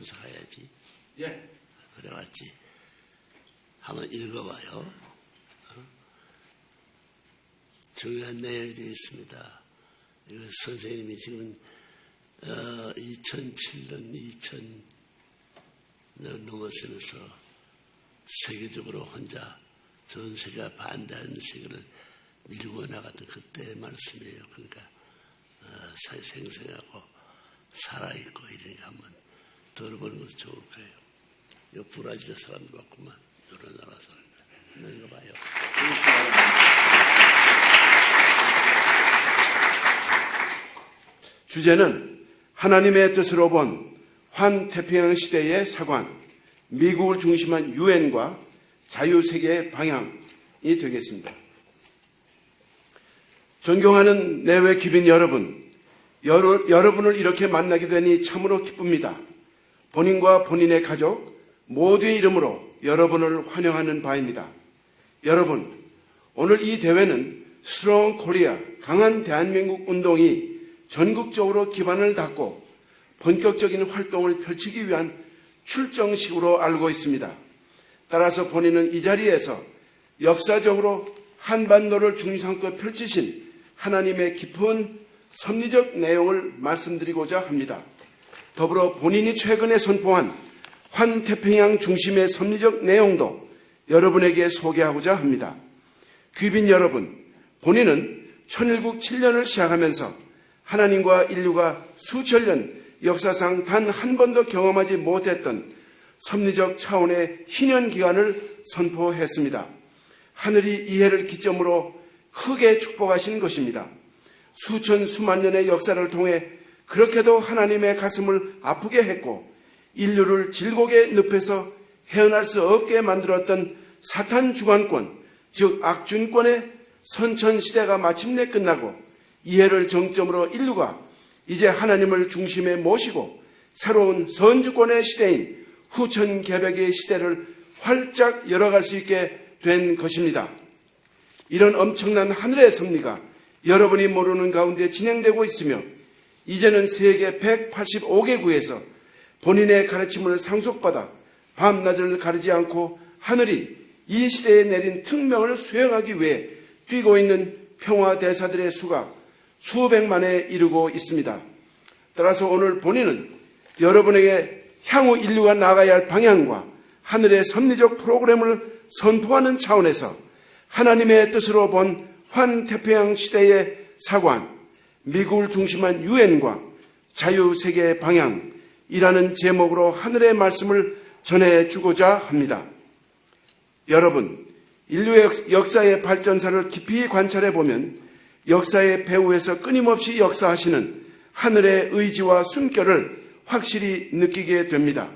하면서 가야지. 예. 그래왔지. 한번 읽어봐요. 중요한 내용이 있습니다. 이거 선생님이 지금 2007년, 2000년 넘어서면서 세계적으로 혼자 전 세계가 반대하는 세계를 밀고 나갔던 그때의 말씀이에요. 그러니까 생생하고 살아있고 이러니까 한번 들어보는 것도 좋을 거예요. 이 브라질 사람도 왔구만. 여러 나라 사람들. 이거 봐요. 주제는 하나님의 뜻으로 본 환태평양 시대의 사관, 미국을 중심한 유엔과 자유세계의 방향이 되겠습니다. 존경하는 내외 귀빈 여러분, 여러분을 이렇게 만나게 되니 참으로 기쁩니다. 본인과 본인의 가족 모두의 이름으로 여러분을 환영하는 바입니다. 여러분, 오늘 이 대회는 스트롱 코리아, 강한 대한민국 운동이 전국적으로 기반을 닫고 본격적인 활동을 펼치기 위한 출정식으로 알고 있습니다. 따라서 본인은 이 자리에서 역사적으로 한반도를 중심삼고 펼치신 하나님의 깊은 섭리적 내용을 말씀드리고자 합니다. 더불어 본인이 최근에 선포한 환태평양 중심의 섭리적 내용도 여러분에게 소개하고자 합니다. 귀빈 여러분, 본인은 천일국 7년을 시작하면서 하나님과 인류가 수천 년 역사상 단 한 번도 경험하지 못했던 섭리적 차원의 희년 기간을 선포했습니다. 하늘이 이해를 기점으로 크게 축복하신 것입니다. 수천 수만 년의 역사를 통해 그렇게도 하나님의 가슴을 아프게 했고 인류를 질곡의 늪에서 헤어날 수 없게 만들었던 사탄 주관권, 즉 악준권의 선천시대가 마침내 끝나고 이해를 정점으로 인류가 이제 하나님을 중심에 모시고 새로운 선주권의 시대인 후천개벽의 시대를 활짝 열어갈 수 있게 된 것입니다. 이런 엄청난 하늘의 섭리가 여러분이 모르는 가운데 진행되고 있으며 이제는 세계 185개국에서 본인의 가르침을 상속받아 밤낮을 가리지 않고 하늘이 이 시대에 내린 특명을 수행하기 위해 뛰고 있는 평화대사들의 수가 수백만에 이르고 있습니다. 따라서 오늘 본인은 여러분에게 향후 인류가 나가야 할 방향과 하늘의 섭리적 프로그램을 선포하는 차원에서 하나님의 뜻으로 본 환태평양 시대의 사관, 미국을 중심한 유엔과 자유세계의 방향이라는 제목으로 하늘의 말씀을 전해주고자 합니다. 여러분, 인류의 역사의 발전사를 깊이 관찰해보면 역사의 배후에서 끊임없이 역사하시는 하늘의 의지와 숨결을 확실히 느끼게 됩니다.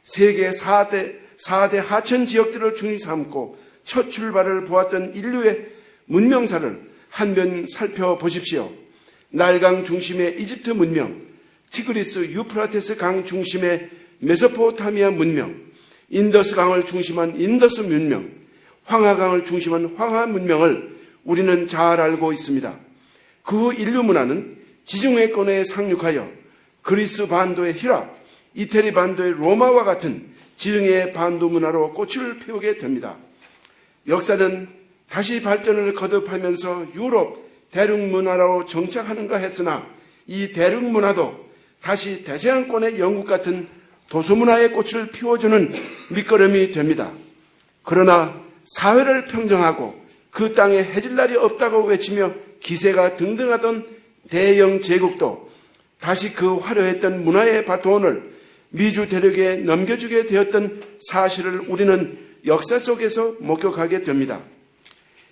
세계 4대 하천 지역들을 중심 삼고 첫 출발을 보았던 인류의 문명사를 한편 살펴보십시오. 나일강 중심의 이집트 문명, 티그리스 유프라테스 강 중심의 메소포타미아 문명, 인더스 강을 중심한 인더스 문명, 황하강을 중심한 황하 문명을 우리는 잘 알고 있습니다. 그 후 인류 문화는 지중해권에 상륙하여 그리스 반도의 히랍, 이태리 반도의 로마와 같은 지중해 반도 문화로 꽃을 피우게 됩니다. 역사는 다시 발전을 거듭하면서 유럽 대륙문화로 정착하는가 했으나 이 대륙문화도 다시 대서양권의 영국 같은 도소문화의 꽃을 피워주는 밑거름이 됩니다. 그러나 사회를 평정하고 그 땅에 해질 날이 없다고 외치며 기세가 등등하던 대영 제국도 다시 그 화려했던 문화의 바톤을 미주 대륙에 넘겨주게 되었던 사실을 우리는 역사 속에서 목격하게 됩니다.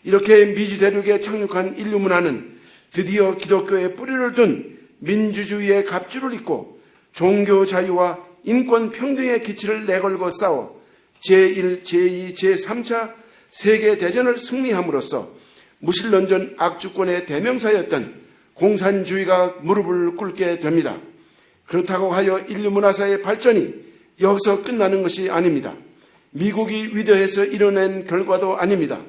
이렇게 미주 대륙에 착륙한 인류 문화는 드디어 기독교의 뿌리를 둔 민주주의의 갑주를 입고 종교 자유와 인권 평등의 기치를 내걸고 싸워 제1, 제2, 제3차 세계대전을 승리함으로써 무신론전 악주권의 대명사였던 공산주의가 무릎을 꿇게 됩니다. 그렇다고 하여 인류 문화사의 발전이 여기서 끝나는 것이 아닙니다. 미국이 위대해서 이뤄낸 결과도 아닙니다.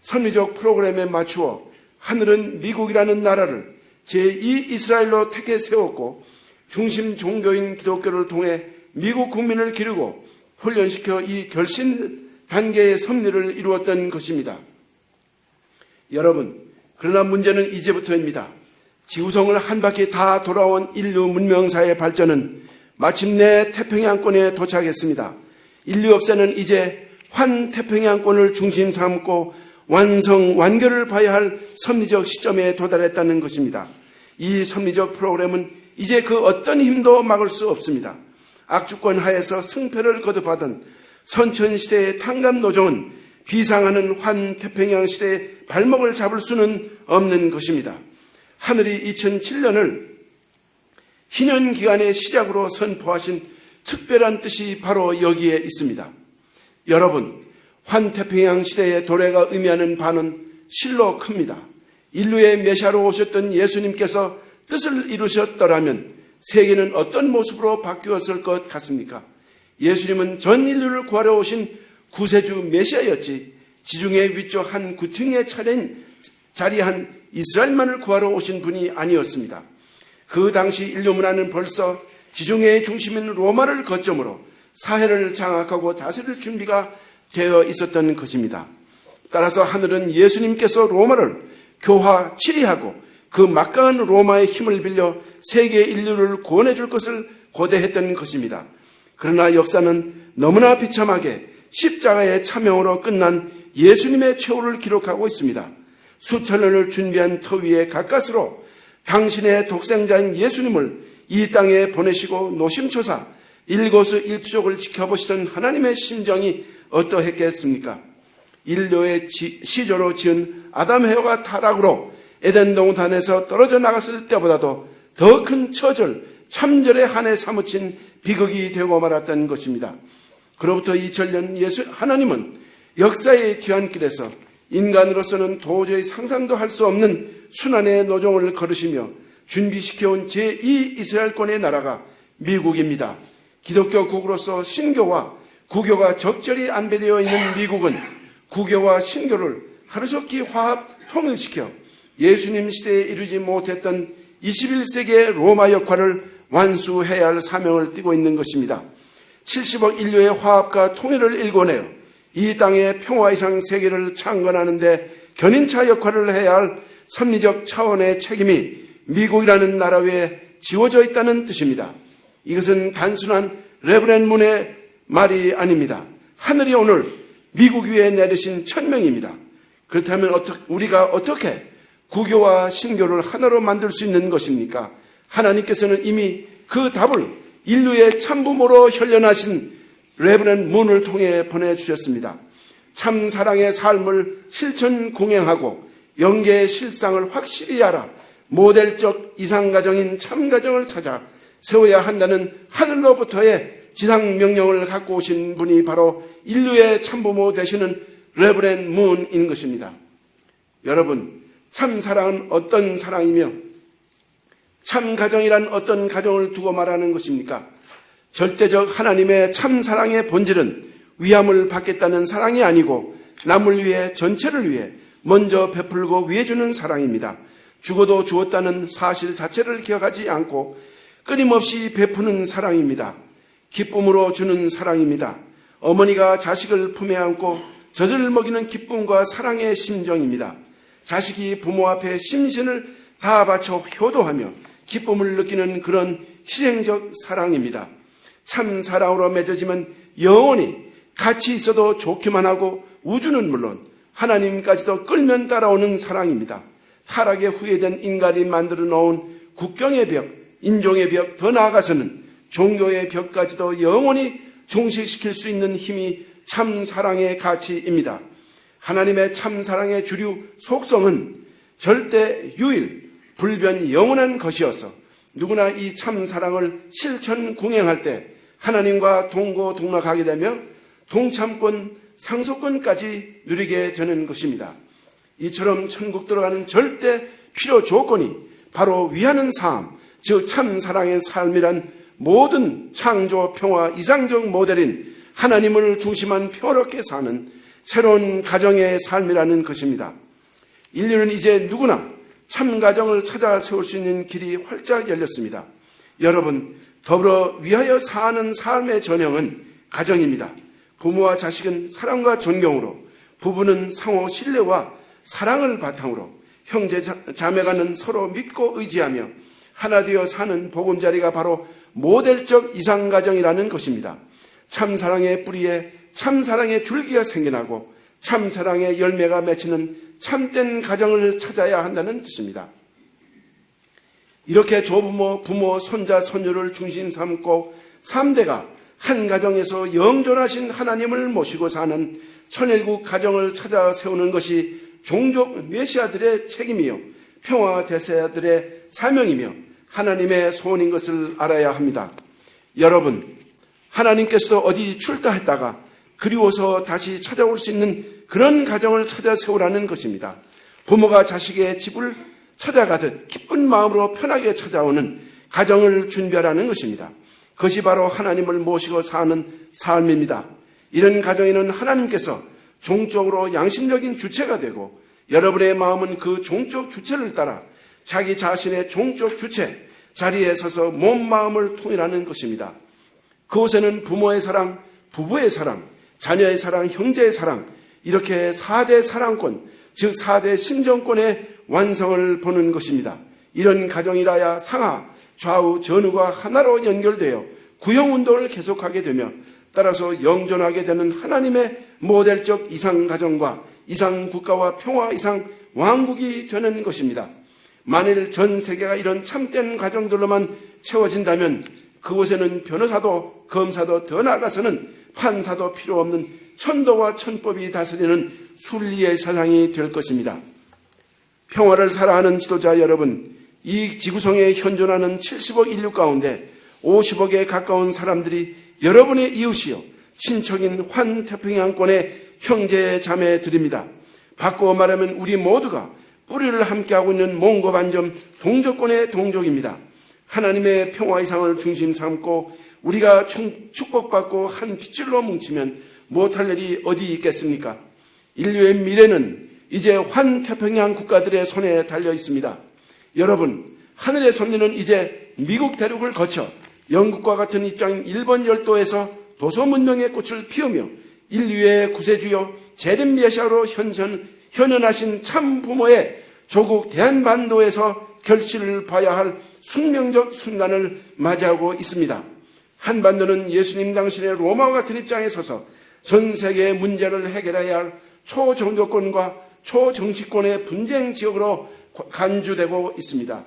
선리적 프로그램에 맞추어 하늘은 미국이라는 나라를 제2 이스라엘로 택해 세웠고 중심 종교인 기독교를 통해 미국 국민을 기르고 훈련시켜 이 결신 단계의 섭리를 이루었던 것입니다. 여러분, 그러나 문제는 이제부터입니다. 지구성을 한 바퀴 다 돌아온 인류 문명사의 발전은 마침내 태평양권에 도착했습니다. 인류 역사는 이제 환태평양권을 중심 삼고 완결을 봐야 할 섭리적 시점에 도달했다는 것입니다. 이 섭리적 프로그램은 이제 그 어떤 힘도 막을 수 없습니다. 악주권 하에서 승패를 거듭하던 선천시대의 탕감노정은 비상하는 환태평양 시대의 발목을 잡을 수는 없는 것입니다. 하늘이 2007년을 희년기간의 시작으로 선포하신 특별한 뜻이 바로 여기에 있습니다. 여러분, 환태평양 시대의 도래가 의미하는 바는 실로 큽니다. 인류의 메시아로 오셨던 예수님께서 뜻을 이루셨더라면 세계는 어떤 모습으로 바뀌었을 것 같습니까? 예수님은 전 인류를 구하러 오신 구세주 메시아였지 지중해 위쪽 한 구퉁이에 자리한 이스라엘만을 구하러 오신 분이 아니었습니다. 그 당시 인류 문화는 벌써 지중해의 중심인 로마를 거점으로 사해를 장악하고 다스릴 준비가 되어 있었던 것입니다. 따라서 하늘은 예수님께서 로마를 교화 치리하고 그 막강한 로마의 힘을 빌려 세계 인류를 구원해 줄 것을 고대했던 것입니다. 그러나 역사는 너무나 비참하게 십자가의 참형으로 끝난 예수님의 최후를 기록하고 있습니다. 수천 년을 준비한 터 위에 가까스로 당신의 독생자인 예수님을 이 땅에 보내시고 노심초사 일거수일투족을 지켜보시던 하나님의 심정이 어떠했겠습니까? 인류의 시조로 지은 아담 해와가 타락으로 에덴 동산에서 떨어져 나갔을 때보다도 더 큰 처절, 참절의 한에 사무친 비극이 되고 말았던 것입니다. 그로부터 2000년 하나님은 역사의 뒤안길에서 인간으로서는 도저히 상상도 할 수 없는 순환의 노정을 걸으시며 준비시켜온 제2 이스라엘권의 나라가 미국입니다. 기독교 국으로서 신교와 구교가 적절히 안배되어 있는 미국은 구교와 신교를 하루속히 화합 통일시켜 예수님 시대에 이루지 못했던 21세기의 로마 역할을 완수해야 할 사명을 띠고 있는 것입니다. 70억 인류의 화합과 통일을 일궈내어 이 땅의 평화 이상 세계를 창건하는 데 견인차 역할을 해야 할 섭리적 차원의 책임이 미국이라는 나라 위에 지워져 있다는 뜻입니다. 이것은 단순한 레브렌 문의 말이 아닙니다. 하늘이 오늘 미국 위에 내리신 천명입니다. 그렇다면 우리가 어떻게 구교와 신교를 하나로 만들 수 있는 것입니까? 하나님께서는 이미 그 답을 인류의 참부모로 현련하신 레브렌 문을 통해 보내주셨습니다. 참 사랑의 삶을 실천 공행하고 영계의 실상을 확실히 알아 모델적 이상가정인 참가정을 찾아 세워야 한다는 하늘로부터의 지상명령을 갖고 오신 분이 바로 인류의 참부모 되시는 레브렌 문인 것입니다. 여러분, 참 사랑은 어떤 사랑이며 참 가정이란 어떤 가정을 두고 말하는 것입니까? 절대적 하나님의 참 사랑의 본질은 위함을 받겠다는 사랑이 아니고 남을 위해 전체를 위해 먼저 베풀고 위해주는 사랑입니다. 죽어도 주었다는 사실 자체를 기억하지 않고 끊임없이 베푸는 사랑입니다. 기쁨으로 주는 사랑입니다. 어머니가 자식을 품에 안고 젖을 먹이는 기쁨과 사랑의 심정입니다. 자식이 부모 앞에 심신을 다 바쳐 효도하며 기쁨을 느끼는 그런 희생적 사랑입니다. 참 사랑으로 맺어지면 영원히 같이 있어도 좋기만 하고 우주는 물론 하나님까지도 끌면 따라오는 사랑입니다. 타락에 후회된 인간이 만들어 놓은 국경의 벽, 인종의 벽, 더 나아가서는 종교의 벽까지도 영원히 종식시킬 수 있는 힘이 참 사랑의 가치입니다. 하나님의 참 사랑의 주류 속성은 절대 유일, 불변 영원한 것이어서 누구나 이 참 사랑을 실천 궁행할 때 하나님과 동고동락하게 되며 동참권, 상속권까지 누리게 되는 것입니다. 이처럼 천국 들어가는 절대 필요 조건이 바로 위하는 삶, 즉 참 사랑의 삶이란 모든 창조 평화 이상적 모델인 하나님을 중심한 평화롭게 사는 새로운 가정의 삶이라는 것입니다. 인류는 이제 누구나 참 가정을 찾아 세울 수 있는 길이 활짝 열렸습니다. 여러분, 더불어 위하여 사는 삶의 전형은 가정입니다. 부모와 자식은 사랑과 존경으로, 부부는 상호 신뢰와 사랑을 바탕으로, 형제 자매간은 서로 믿고 의지하며 하나 되어 사는 보금자리가 바로 모델적 이상가정이라는 것입니다. 참사랑의 뿌리에 참사랑의 줄기가 생겨나고 참사랑의 열매가 맺히는 참된 가정을 찾아야 한다는 뜻입니다. 이렇게 조부모, 부모, 손자, 손녀를 중심 삼고 3대가 한 가정에서 영존하신 하나님을 모시고 사는 천일국 가정을 찾아 세우는 것이 종족 메시아들의 책임이요 평화 대세자들의 사명이며 하나님의 소원인 것을 알아야 합니다. 여러분, 하나님께서도 어디 출가했다가 그리워서 다시 찾아올 수 있는 그런 가정을 찾아 세우라는 것입니다. 부모가 자식의 집을 찾아가듯 기쁜 마음으로 편하게 찾아오는 가정을 준비하라는 것입니다. 그것이 바로 하나님을 모시고 사는 삶입니다. 이런 가정에는 하나님께서 종적으로 양심적인 주체가 되고 여러분의 마음은 그 종적 주체를 따라 자기 자신의 종적 주체 자리에 서서 몸 마음을 통일하는 것입니다. 그곳에는 부모의 사랑, 부부의 사랑, 자녀의 사랑, 형제의 사랑, 이렇게 4대 사랑권, 즉 4대 심정권의 완성을 보는 것입니다. 이런 가정이라야 상하, 좌우, 전후가 하나로 연결되어 구형운동을 계속하게 되며 따라서 영존하게 되는 하나님의 모델적 이상가정과 이상국가와 평화 이상 왕국이 되는 것입니다. 만일 전 세계가 이런 참된 가정들로만 채워진다면 그곳에는 변호사도 검사도 더 나아가서는 판사도 필요 없는 천도와 천법이 다스리는 순리의 세상이 될 것입니다. 평화를 사랑하는 지도자 여러분, 이 지구성에 현존하는 70억 인류 가운데 50억에 가까운 사람들이 여러분의 이웃이요 친척인 환태평양권의 형제 자매들입니다. 바꾸어 말하면 우리 모두가 뿌리를 함께하고 있는 몽고 반점 동족권의 동족입니다. 하나님의 평화 이상을 중심 삼고 우리가 축복받고 한 핏줄로 뭉치면 못할 일이 어디 있겠습니까? 인류의 미래는 이제 환태평양 국가들의 손에 달려 있습니다. 여러분, 하늘의 섭리는 이제 미국 대륙을 거쳐 영국과 같은 입장인 일본 열도에서 도서 문명의 꽃을 피우며 인류의 구세주요 재림 메시아로 현현하신 참 부모의 조국 대한반도에서 결실을 봐야 할 숙명적 순간을 맞이하고 있습니다. 한반도는 예수님 당신의 로마와 같은 입장에 서서 전 세계의 문제를 해결해야 할 초종교권과 초정치권의 분쟁 지역으로 간주되고 있습니다.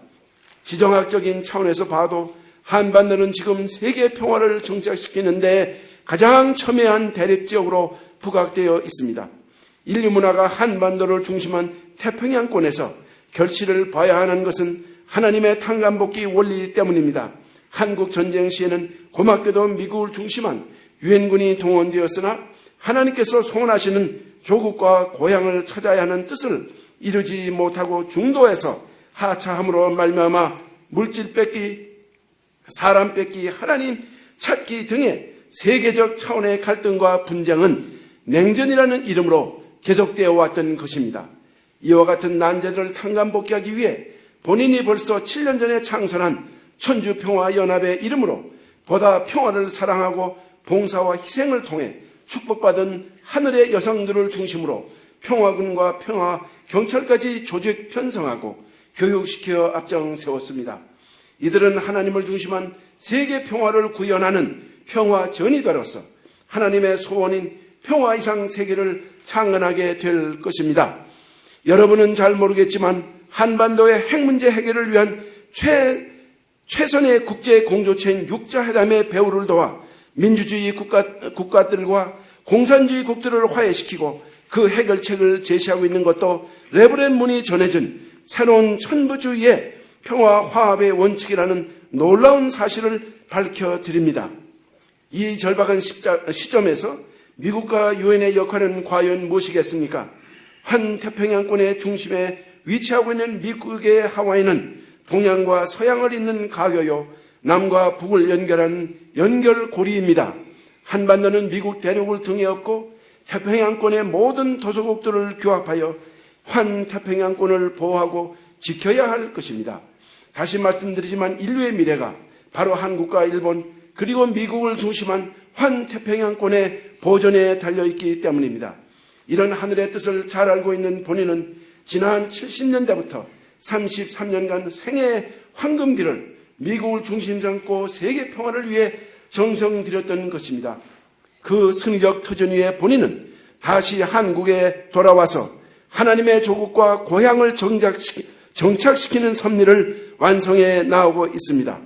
지정학적인 차원에서 봐도 한반도는 지금 세계 평화를 정착시키는데 가장 첨예한 대립지역으로 부각되어 있습니다. 인류 문화가 한반도를 중심한 태평양권에서 결실을 봐야 하는 것은 하나님의 탕감복귀 원리 때문입니다. 한국 전쟁 시에는 고맙게도 미국을 중심한 유엔군이 동원되었으나 하나님께서 소원하시는 조국과 고향을 찾아야 하는 뜻을 이루지 못하고 중도에서 하차함으로 말미암아 물질 뺏기, 사람 뺏기, 하나님 찾기 등의 세계적 차원의 갈등과 분쟁은 냉전이라는 이름으로 계속되어 왔던 것입니다. 이와 같은 난제들을 탕감복귀하기 위해 본인이 벌써 7년 전에 창설한 천주평화연합의 이름으로 보다 평화를 사랑하고 봉사와 희생을 통해 축복받은 하늘의 여성들을 중심으로 평화군과 평화경찰까지 조직 편성하고 교육시켜 앞장 세웠습니다. 이들은 하나님을 중심한 세계 평화를 구현하는 평화 전이다로서 하나님의 소원인 평화 이상 세계를 창건하게 될 것입니다. 여러분은 잘 모르겠지만 한반도의 핵 문제 해결을 위한 최선의 국제 공조체인 육자회담의 배후를 도와 민주주의 국가들과 공산주의 국들을 화해시키고 그 해결책을 제시하고 있는 것도 레브렌 문이 전해준 새로운 천부주의의 평화 화합의 원칙이라는 놀라운 사실을 밝혀드립니다. 이 절박한 시점에서 미국과 유엔의 역할은 과연 무엇이겠습니까? 환태평양권의 중심에 위치하고 있는 미국의 하와이는 동양과 서양을 잇는 가교요, 남과 북을 연결하는 연결고리입니다. 한반도는 미국 대륙을 등에 업고 태평양권의 모든 도서국들을 규합하여 환태평양권을 보호하고 지켜야 할 것입니다. 다시 말씀드리지만 인류의 미래가 바로 한국과 일본 그리고 미국을 중심한 환태평양권의 보존에 달려있기 때문입니다. 이런 하늘의 뜻을 잘 알고 있는 본인은 지난 70년대부터 33년간 생애의 황금기를 미국을 중심 삼고 세계 평화를 위해 정성 들였던 것입니다. 그 승리적 터전 위에 본인은 다시 한국에 돌아와서 하나님의 조국과 고향을 정착시키는 섭리를 완성해 나오고 있습니다.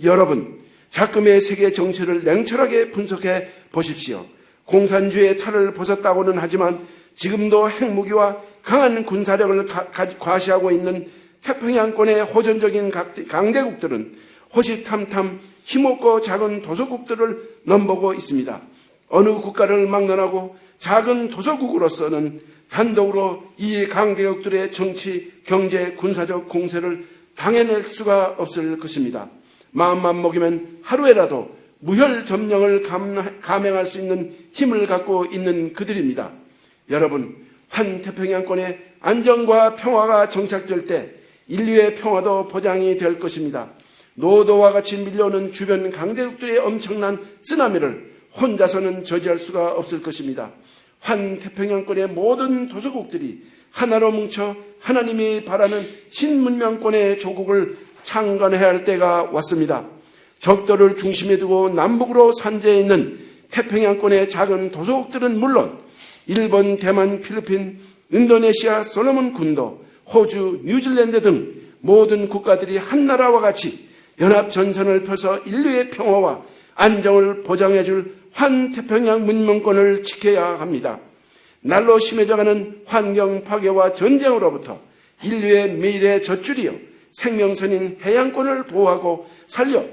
여러분, 작금의 세계 정체를 냉철하게 분석해 보십시오. 공산주의의 탈을 벗었다고는 하지만 지금도 핵무기와 강한 군사력을 과시하고 있는 태평양권의 호전적인 강대국들은 호시탐탐 힘없고 작은 도서국들을 넘보고 있습니다. 어느 국가를 막론하고 작은 도서국으로서는 단독으로 이 강대국들의 정치, 경제, 군사적 공세를 당해낼 수가 없을 것입니다. 마음만 먹이면 하루에라도 무혈 점령을 감행할 수 있는 힘을 갖고 있는 그들입니다. 여러분, 환태평양권의 안정과 평화가 정착될 때 인류의 평화도 보장이 될 것입니다. 노도와 같이 밀려오는 주변 강대국들의 엄청난 쓰나미를 혼자서는 저지할 수가 없을 것입니다. 환태평양권의 모든 도서국들이 하나로 뭉쳐 하나님이 바라는 신문명권의 조국을 창건해야 할 때가 왔습니다. 적도를 중심에 두고 남북으로 산재해 있는 태평양권의 작은 도서국들은 물론 일본, 대만, 필리핀, 인도네시아, 솔로몬 군도, 호주, 뉴질랜드 등 모든 국가들이 한나라와 같이 연합전선을 펴서 인류의 평화와 안정을 보장해 줄 환태평양 문명권을 지켜야 합니다. 날로 심해져가는 환경 파괴와 전쟁으로부터 인류의 미래의 젖줄이요 생명선인 해양권을 보호하고 살려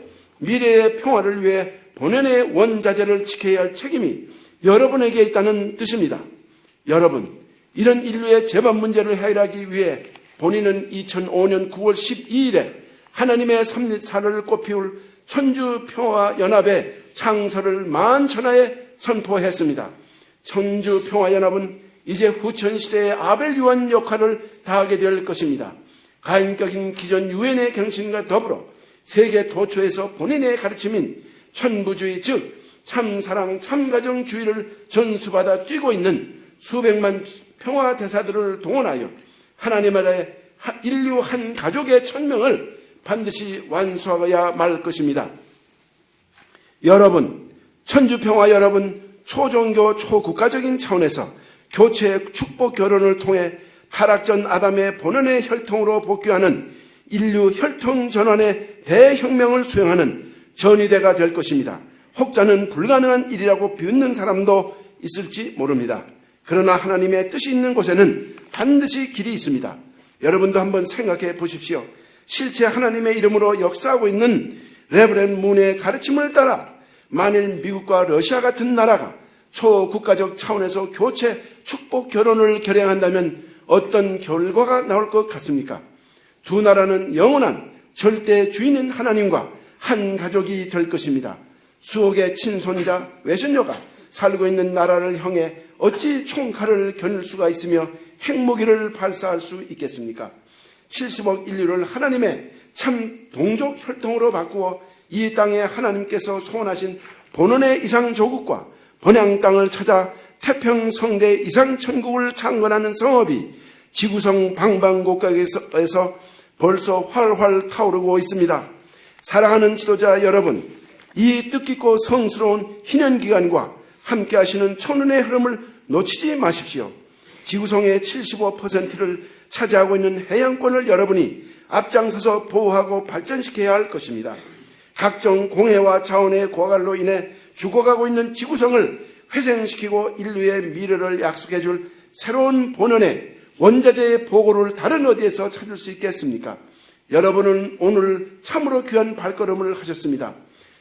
미래의 평화를 위해 본연의 원자재를 지켜야 할 책임이 여러분에게 있다는 뜻입니다. 여러분, 이런 인류의 재반 문제를 해결하기 위해 본인은 2005년 9월 12일에 하나님의 섭리사를 꽃피울 천주평화연합의 창설을 만천하에 선포했습니다. 천주평화연합은 이제 후천시대의 아벨 유한 역할을 다하게 될 것입니다. 가인격인 기존 유엔의 경신과 더불어 세계 도처에서 본인의 가르침인 천부주의, 즉 참사랑, 참가정주의를 전수받아 뛰고 있는 수백만 평화대사들을 동원하여 하나님 아래 인류 한 가족의 천명을 반드시 완수하여야 말 것입니다. 여러분, 천주평화 여러분, 초종교 초국가적인 차원에서 교체 축복 결혼을 통해 타락전 아담의 본원의 혈통으로 복귀하는 인류 혈통 전환의 대혁명을 수행하는 전위대가 될 것입니다. 혹자는 불가능한 일이라고 비웃는 사람도 있을지 모릅니다. 그러나 하나님의 뜻이 있는 곳에는 반드시 길이 있습니다. 여러분도 한번 생각해 보십시오. 실제 하나님의 이름으로 역사하고 있는 레브렌 문의 가르침을 따라 만일 미국과 러시아 같은 나라가 초국가적 차원에서 교체 축복 결혼을 결행한다면 어떤 결과가 나올 것 같습니까? 두 나라는 영원한 절대 주인인 하나님과 한 가족이 될 것입니다. 수억의 친손자, 외손녀가 살고 있는 나라를 향해 어찌 총칼을 겨눌 수가 있으며 핵무기를 발사할 수 있겠습니까? 70억 인류를 하나님의 참 동족 혈통으로 바꾸어 이 땅에 하나님께서 소원하신 본원의 이상 조국과 번양 땅을 찾아 태평성대 이상 천국을 창건하는 성업이 지구성 방방곡곡에서 벌써 활활 타오르고 있습니다. 사랑하는 지도자 여러분, 이 뜻깊고 성스러운 희년기간과 함께 하시는 천운의 흐름을 놓치지 마십시오. 지구성의 75%를 차지하고 있는 해양권을 여러분이 앞장서서 보호하고 발전시켜야 할 것입니다. 각종 공해와 자원의 고갈로 인해 죽어가고 있는 지구성을 회생시키고 인류의 미래를 약속해 줄 새로운 본원의 원자재의 보고를 다른 어디에서 찾을 수 있겠습니까? 여러분은 오늘 참으로 귀한 발걸음을 하셨습니다.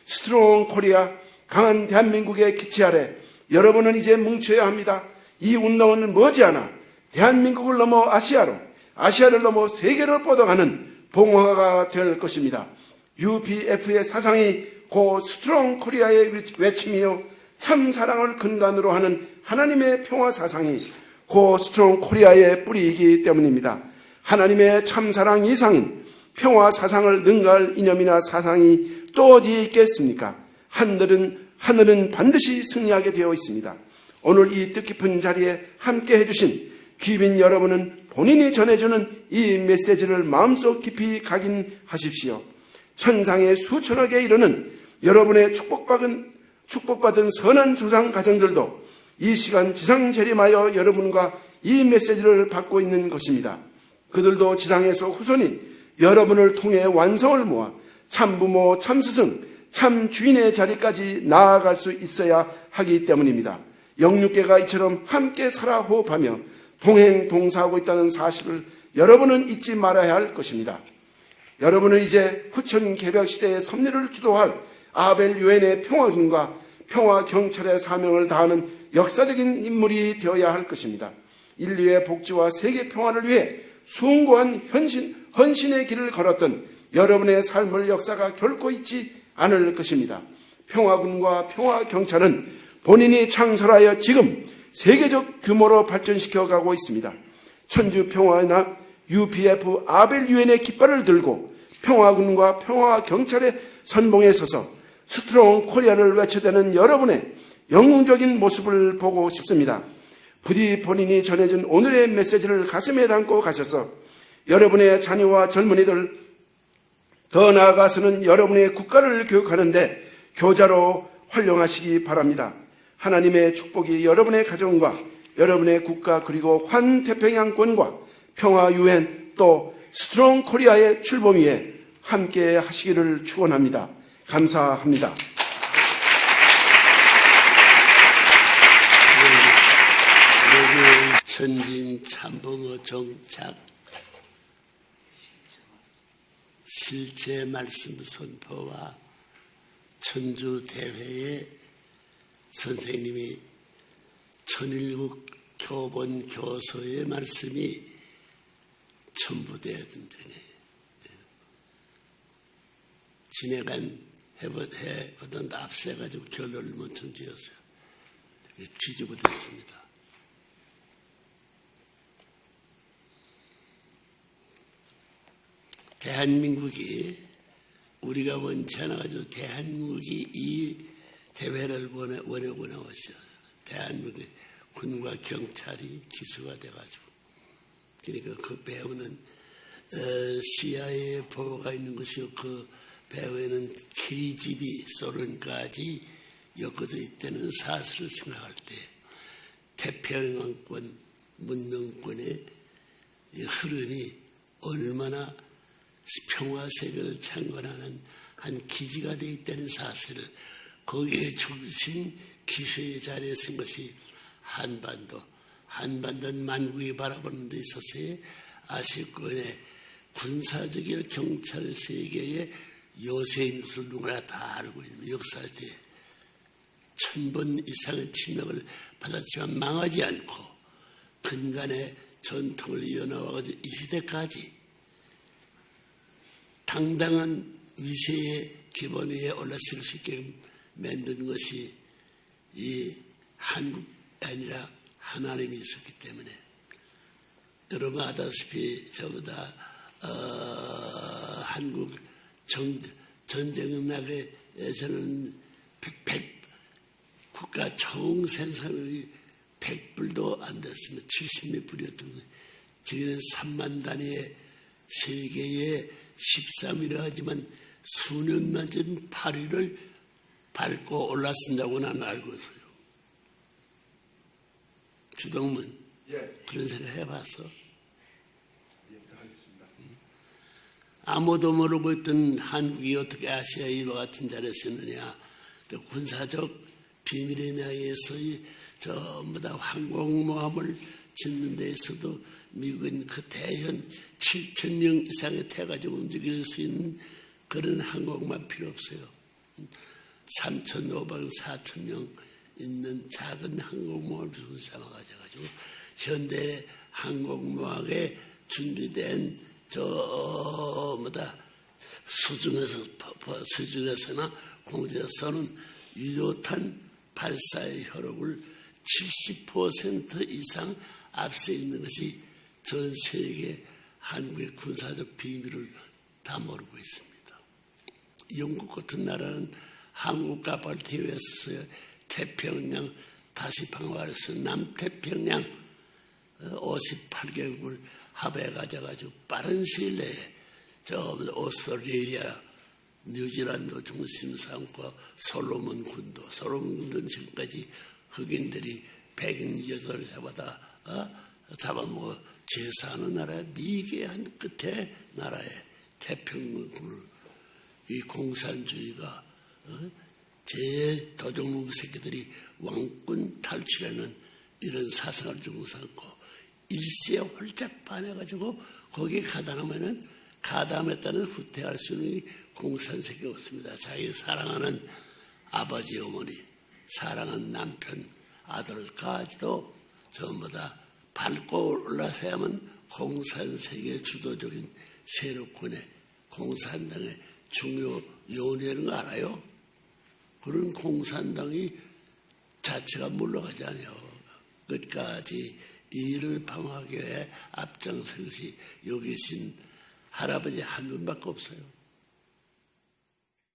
스트롱 코리아, 강한 대한민국의 기치 아래 여러분은 이제 뭉쳐야 합니다. 이 운동은 머지않아 대한민국을 넘어 아시아로, 아시아를 넘어 세계로 뻗어가는 봉화가 될 것입니다. UPF의 사상이 고 스트롱 코리아의 외침이요 참 사랑을 근간으로 하는 하나님의 평화 사상이 고 스트롱 코리아의 뿌리이기 때문입니다. 하나님의 참 사랑 이상인 평화 사상을 능가할 이념이나 사상이 또 어디에 있겠습니까? 하늘은 반드시 승리하게 되어 있습니다. 오늘 이 뜻깊은 자리에 함께 해주신 귀빈 여러분은 본인이 전해주는 이 메시지를 마음속 깊이 각인하십시오. 천상의 수천억에 이르는 여러분의 축복받은 선한 조상 가정들도 이 시간 지상 재림하여 여러분과 이 메시지를 받고 있는 것입니다. 그들도 지상에서 후손인 여러분을 통해 완성을 모아 참부모, 참스승, 참주인의 자리까지 나아갈 수 있어야 하기 때문입니다. 영육계가 이처럼 함께 살아 호흡하며 동행동사하고 있다는 사실을 여러분은 잊지 말아야 할 것입니다. 여러분은 이제 후천 개벽 시대의 섭리를 주도할 아벨 유엔의 평화군과 평화경찰의 사명을 다하는 역사적인 인물이 되어야 할 것입니다. 인류의 복지와 세계 평화를 위해 숭고한 헌신의 길을 걸었던 여러분의 삶의 역사가 결코 잊지 않을 것입니다. 평화군과 평화경찰은 본인이 창설하여 지금 세계적 규모로 발전시켜 가고 있습니다. 천주평화나 UPF 아벨 유엔의 깃발을 들고 평화군과 평화경찰의 선봉에 서서 스트롱 코리아를 외쳐대는 여러분의 영웅적인 모습을 보고 싶습니다. 부디 본인이 전해준 오늘의 메시지를 가슴에 담고 가셔서 여러분의 자녀와 젊은이들, 더 나아가서는 여러분의 국가를 교육하는데 교자로 활용하시기 바랍니다. 하나님의 축복이 여러분의 가정과 여러분의 국가 그리고 환태평양권과 평화유엔 또 스트롱 코리아의 출범 위에 함께 하시기를 축원합니다. 감사합니다. 여기 천진 참봉어 정착 실제 말씀 선포와 천주 대회에 선생님이 천일국 교본 교서의 말씀이 첨부되어야 된다네. 해보던 앞세가지고 결론을 못 정지었어요. 뒤집어졌습니다. 대한민국이 우리가 원치 않아가지고 대한민국이 이 대회를 원하고 나왔어요. 대한민국의 군과 경찰이 기수가 돼가지고 그러니까 그 배우는 CIA 보호가 있는 것이요. 그 배후에는 KGB 소련까지 엮어져 있다는 사실을 생각할 때 태평양권 문명권의 흐름이 얼마나 평화세계를 창건하는 한 기지가 되어 있다는 사실을 거기에 중심 기수의 자리에 쓴 것이 한반도는 만국이 바라보는 데 있어서의 아시아권의 군사적이고 경찰 세계의 요새인 것을 누구나 다 알고 있는 역사에 1000번 이상의 침략을 받았지만 망하지 않고 근간의 전통을 이어나와가지고 이 시대까지 당당한 위세의 기본 위에 올라설 수 있게 만든 것이 이 한국이 아니라 하나님이 있었기 때문에 여러분 아다시피 전부 다 한국 전쟁락에서는 국가 총 생산율이 100불도 안 됐습니다. 70몇 불이었던 거예요. 지금은 3만 단위의 세계의 13위라 하지만 수년만 전 8위를 밟고 올랐습니다고 나는 알고 있어요. 주동문 그런 생각 해봤어? 아무도 모르고 있던 한국이 어떻게 아시아 이와 같은 자리에 서느냐. 군사적 비밀에 의해서 전부 다 항공모함을 짓는 데 있어도 미국은 그 대현 7,000명 이상의 태가지고 움직일 수 있는 그런 항공모함 필요 없어요. 3,500, 4,000명 있는 작은 항공모함을 구상해가지고 현대 항공모함에 준비된 수중에서나 공중에서는 유효탄 발사의 효력을 70% 이상 앞서 있는 것이 전 세계 한국의 군사적 비밀을 다 모르고 있습니다. 영국 같은 나라는 한국과 발티에서 태평양 다시 방어해서 남태평양 58개국을 합해 가져가지고 빠른 시일 내에 저 오스트레일리아, 뉴질랜드 중심 삼고 솔로몬 군도는 지금까지 흑인들이 백인 여자를 잡아먹어 제사하는 나라의 미개한 끝에 나라의 태평양을 이 공산주의가 제 도적놈 새끼들이 왕권 탈출하는 이런 사상을 주고 삼고 일시에 홀짝 반해가지고 거기에 가담했다는 후퇴할 수 있는 공산 새끼가 없습니다. 자기 사랑하는 아버지, 어머니, 사랑하는 남편, 아들까지도 전부 다 밟고 올라서야만 공산 세계의 주도적인 세력군의 공산당의 중요 요원이라는 거 알아요? 그런 공산당이 자체가 물러가지 않아요. 끝까지 이를 방어하기 위해 앞장선 것이 여기 계신 할아버지 한 분밖에 없어요.